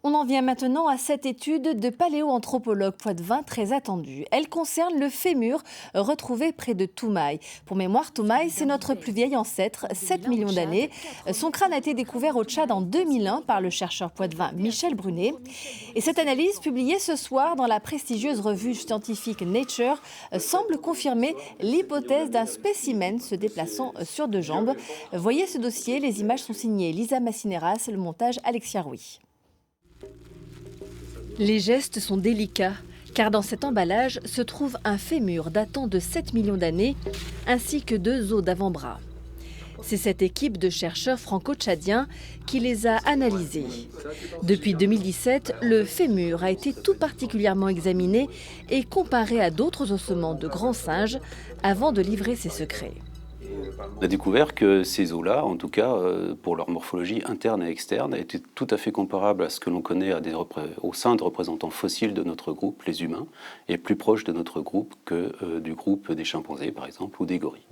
On en vient maintenant à cette étude de paléoanthropologue poitevin très attendue. Elle concerne le fémur retrouvé près de Toumaï. Pour mémoire, Toumaï, c'est notre plus vieil ancêtre, 7 millions d'années. Son crâne a été découvert au Tchad en 2001 par le chercheur poitevin Michel Brunet. Et cette analyse, publiée ce soir dans la prestigieuse revue scientifique Nature, semble confirmer l'hypothèse d'un spécimen se déplaçant sur deux jambes. Voyez ce dossier, les images sont signées Lisa Massineras, le montage Alexia Rouy. Les gestes sont délicats, car dans cet emballage se trouve un fémur datant de 7 millions d'années, ainsi que 2 os d'avant-bras. C'est cette équipe de chercheurs franco-tchadiens qui les a analysés. Depuis 2017, le fémur a été tout particulièrement examiné et comparé à d'autres ossements de grands singes avant de livrer ses secrets. On a découvert que ces os-là, en tout cas pour leur morphologie interne et externe, étaient tout à fait comparables à ce que l'on connaît au sein de représentants fossiles de notre groupe, les humains, et plus proches de notre groupe que du groupe des chimpanzés, par exemple, ou des gorilles.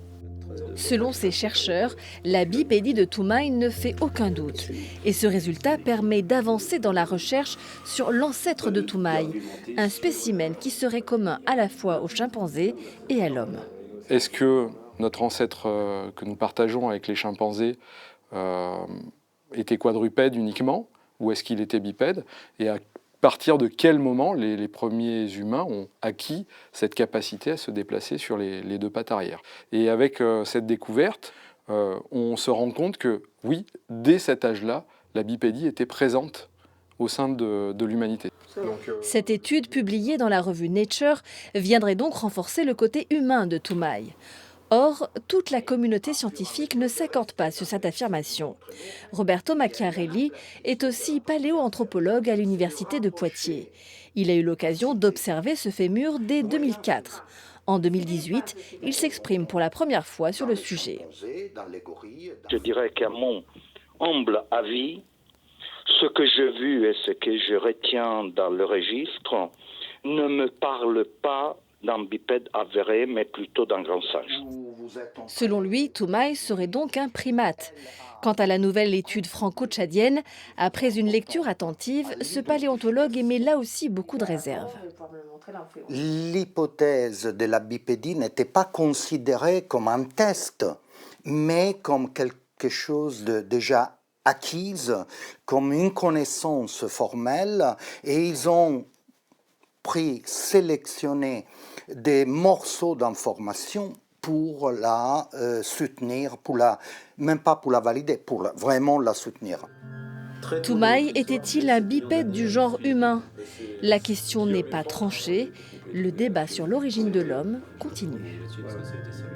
Selon ces chercheurs, la bipédie de Toumaï ne fait aucun doute. Et ce résultat permet d'avancer dans la recherche sur l'ancêtre de Toumaï, un spécimen qui serait commun à la fois aux chimpanzés et à l'homme. Est-ce que notre ancêtre que nous partageons avec les chimpanzés était quadrupède uniquement, ou est-ce qu'il était bipède? Et à partir de quel moment les premiers humains ont acquis cette capacité à se déplacer sur les deux pattes arrière? Et avec cette découverte, on se rend compte que oui, dès cet âge-là, la bipédie était présente au sein de l'humanité. Cette étude, publiée dans la revue Nature, viendrait donc renforcer le côté humain de Toumaï. Or, toute la communauté scientifique ne s'accorde pas sur cette affirmation. Roberto Macchiarelli est aussi paléoanthropologue à l'université de Poitiers. Il a eu l'occasion d'observer ce fémur dès 2004. En 2018, il s'exprime pour la première fois sur le sujet. Je dirais qu'à mon humble avis, ce que j'ai vu et ce que je retiens dans le registre ne me parle pas d'un bipède avéré, mais plutôt d'un grand singe. Selon lui, Toumaï serait donc un primate. Quant à la nouvelle étude franco-tchadienne, après une lecture attentive, ce paléontologue émet là aussi beaucoup de réserves. L'hypothèse de la bipédie n'était pas considérée comme un test, mais comme quelque chose de déjà acquise, comme une connaissance formelle, et ils ont sélectionné des morceaux d'informations pour la soutenir, même pas pour la valider, pour vraiment la soutenir. Toumaï était-il un bipède du genre humain? La question n'est pas tranchée. Le débat sur l'origine de l'homme continue.